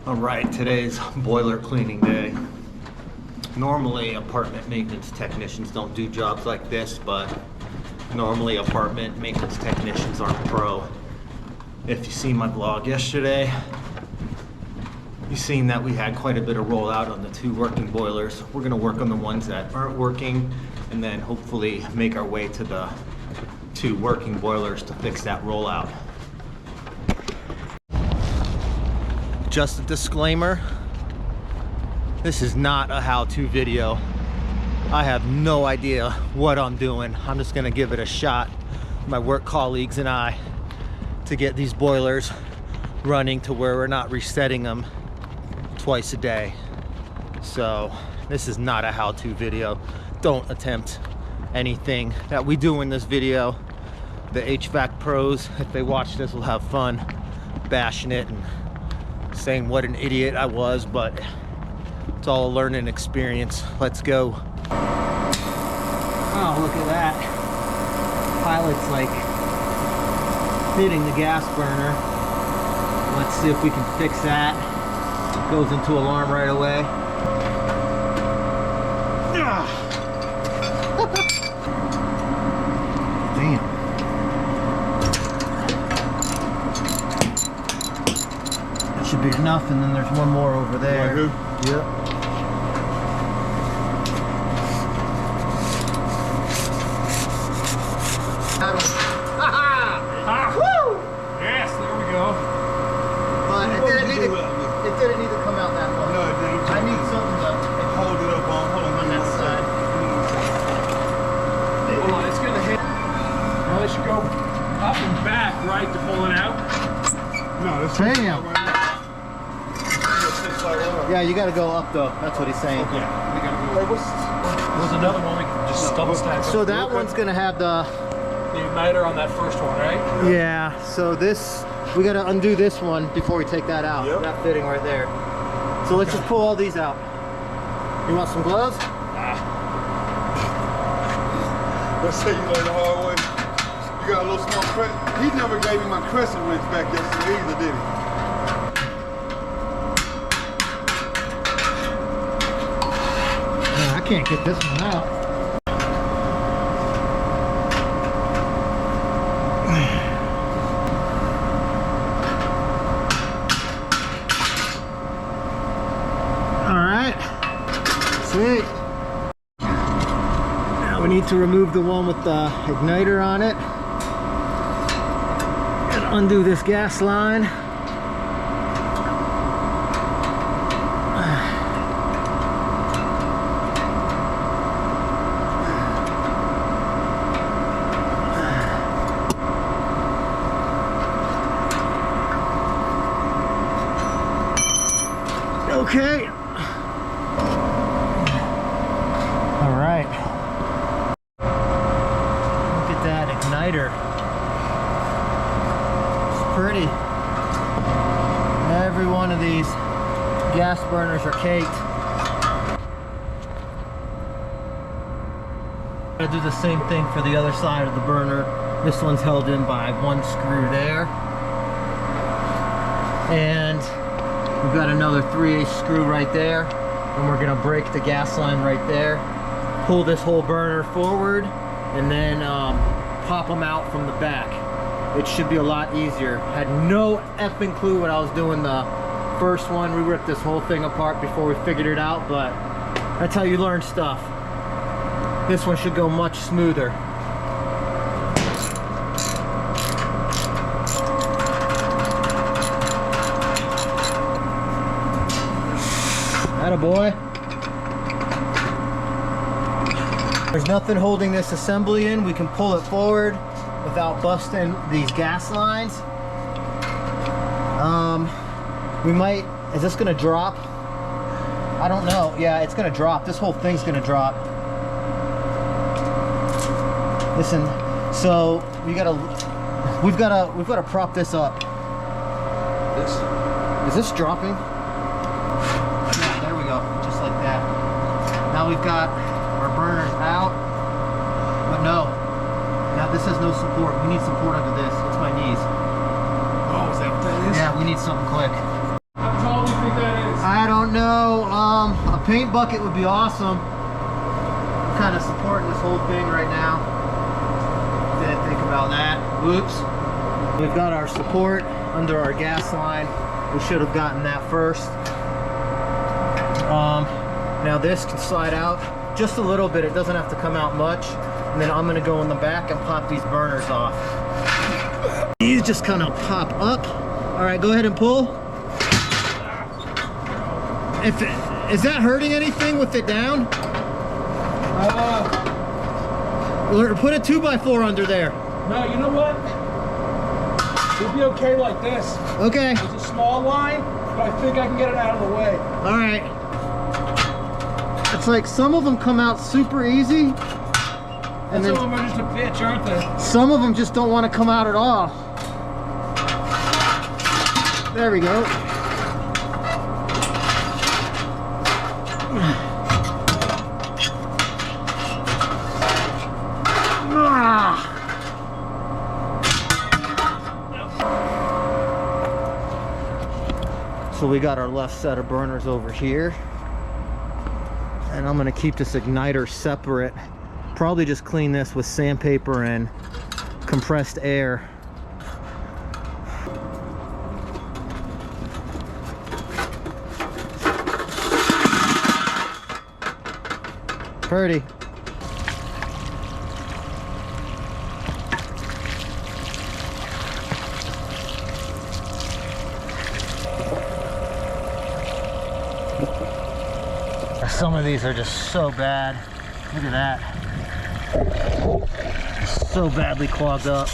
Alright, today's boiler cleaning day. Normally apartment maintenance technicians don't do jobs like this, but normally apartment maintenance technicians aren't pro. If you seen my vlog yesterday, you've seen that we had quite a bit of rollout on the 2 working boilers. We're gonna work on the ones that aren't working and then hopefully make our way to the 2 working boilers to fix that rollout. Just a disclaimer, this is not a how-to video. I have no idea what I'm doing. I'm just gonna give it a shot, my work colleagues and I, to get these boilers running to where we're not resetting them twice a day. So this is not a how-to video. Don't attempt anything that we do in this video. The HVAC pros, if they watch this, will have fun bashing it and saying what an idiot I was, but it's all a learning experience. Let's go. Oh, look at that. Pilot's like hitting the gas burner. Let's see if we can fix that. It goes into alarm right away. Damn. Should be enough, and then there's one more over there. Yep. Woo! Yes, there we go. But it didn't need to come out that far. No, it didn't. I need something to Hold it up on that side. Hold on, it's gonna hit. Well, it should go up and back, right, to pull it out. No, this is Damn. Yeah, you gotta go up though. That's what he's saying. Okay. We gotta go. There's another one we can just double stack. So that one's gonna have the igniter on that first one, right? Yeah. So this, we gotta undo this one before we take that out. Yep. That fitting right there. So let's just pull all these out. You want some gloves? Let's say you learned the hard way. You got a little small crescent. He never gave me my crescent wrench back yesterday either, did he? I can't get this one out. All right, sweet. Now we need to remove the one with the igniter on it and undo this gas line. Okay. All right. Look at that igniter. It's pretty. Every one of these gas burners are caked. Gotta do the same thing for the other side of the burner. This one's held in by one screw there. And we've got another 3/8 screw right there, and we're gonna break the gas line right there, pull this whole burner forward, and then pop them out from the back. It should be a lot easier. Had no effing clue what I was doing the first one. We ripped this whole thing apart before we figured it out, but that's how you learn stuff. This one should go much smoother. Attaboy. There's nothing holding this assembly in. We can pull it forward without busting these gas lines. We might, is this gonna drop? I don't know. Yeah, it's gonna drop. This whole thing's gonna drop. Listen, so we've got to prop this up. Is this dropping? Just like that. Now we've got our burners out, but no. Now this has no support. We need support under this. It's my knees. Oh, is that what that is? Yeah, we need something quick. How tall do you think that don't know. A paint bucket would be awesome. I'm kind of supporting this whole thing right now. Didn't think about that. Whoops. We've got our support under our gas line. We should have gotten that first. Now this can slide out just a little bit. It doesn't have to come out much. And then I'm gonna go in the back and pop these burners off. These just kind of pop up. All right, go ahead and pull. Is that hurting anything with it down? Or put a 2x4 under there. No, you know what? We'll be okay like this. Okay. It's a small line, but I think I can get it out of the way. All right. It's like some of them come out super easy. And some then of them are just a bitch, aren't they? some of them just don't want to come out at all. There we go. So we got our left set of burners over here. And I'm gonna keep this igniter separate. Probably just clean this with sandpaper and compressed air. Pretty. Some of these are just so bad. Look at that. So badly clogged up.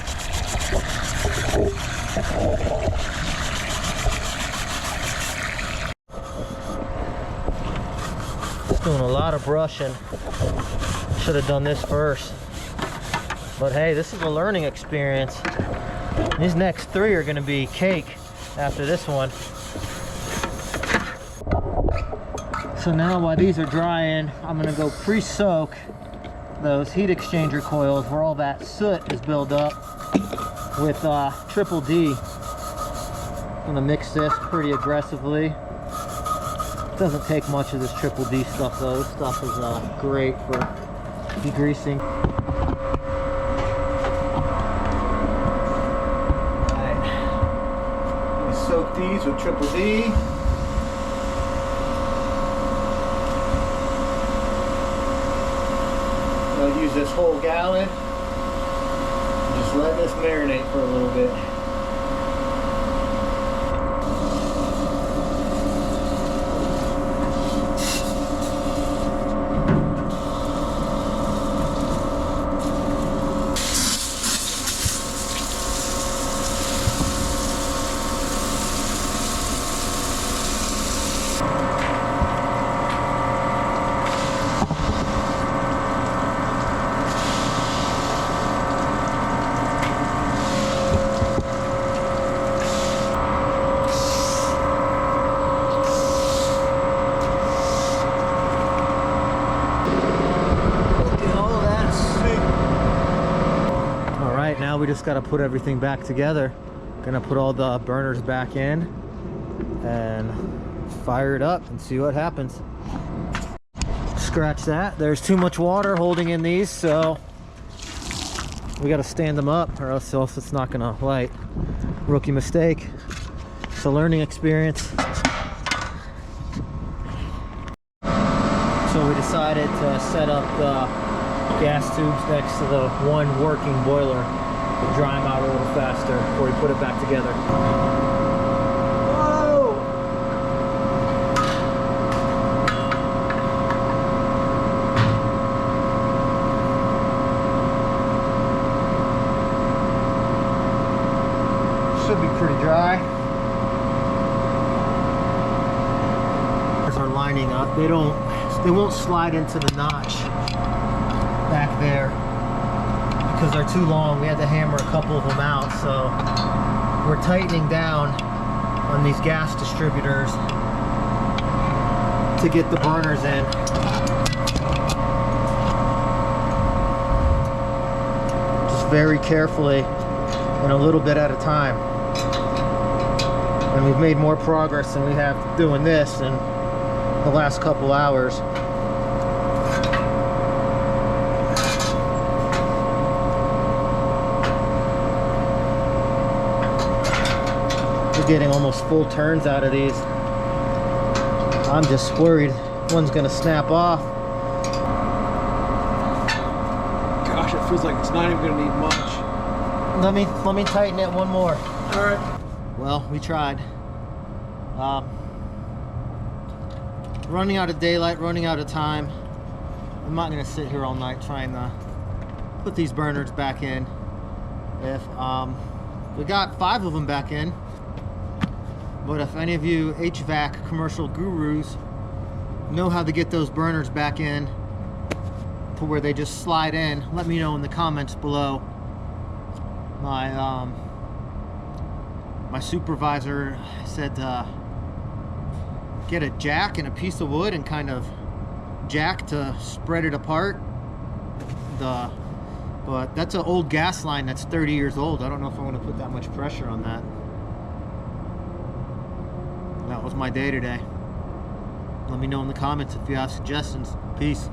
Doing a lot of brushing. Should have done this first. But hey, this is a learning experience. These next three are going to be cake after this one. So now while these are drying, I'm going to go pre-soak those heat exchanger coils where all that soot is built up with triple D. I'm going to mix this pretty aggressively. It doesn't take much of this triple D stuff though. This stuff is great for degreasing. Alright, soak these with triple D. I'll use this whole gallon. Just let this marinate for a little bit. Now we just got to put everything back together. Gonna put all the burners back in and fire it up and see what happens. Scratch that. There's too much water holding in these, so we got to stand them up or else it's not gonna light. Rookie mistake. It's a learning experience. So we decided to set up the gas tubes next to the one working boiler to dry them out a little faster before we put it back together. Whoa! Should be pretty dry. As are lining up, they won't slide into the notch back there because they're too long. We had to hammer a couple of them out, so we're tightening down on these gas distributors to get the burners in. Just very carefully and a little bit at a time. And we've made more progress than we have doing this, and the last couple hours. We're getting almost full turns out of these. I'm just worried one's gonna snap off. Gosh, it feels like it's not even gonna need much. Let me tighten it one more. All right. Well, we tried. Running out of daylight, running out of time. I'm not gonna sit here all night trying to put these burners back in. If we got 5 of them back in, but if any of you HVAC commercial gurus know how to get those burners back in to where they just slide in, let me know in the comments below. My my supervisor said get a jack and a piece of wood and kind of jack to spread it apart. But that's an old gas line that's 30 years old. I don't know if I want to put that much pressure on that. That was my day today. Let me know in the comments if you have suggestions. Peace.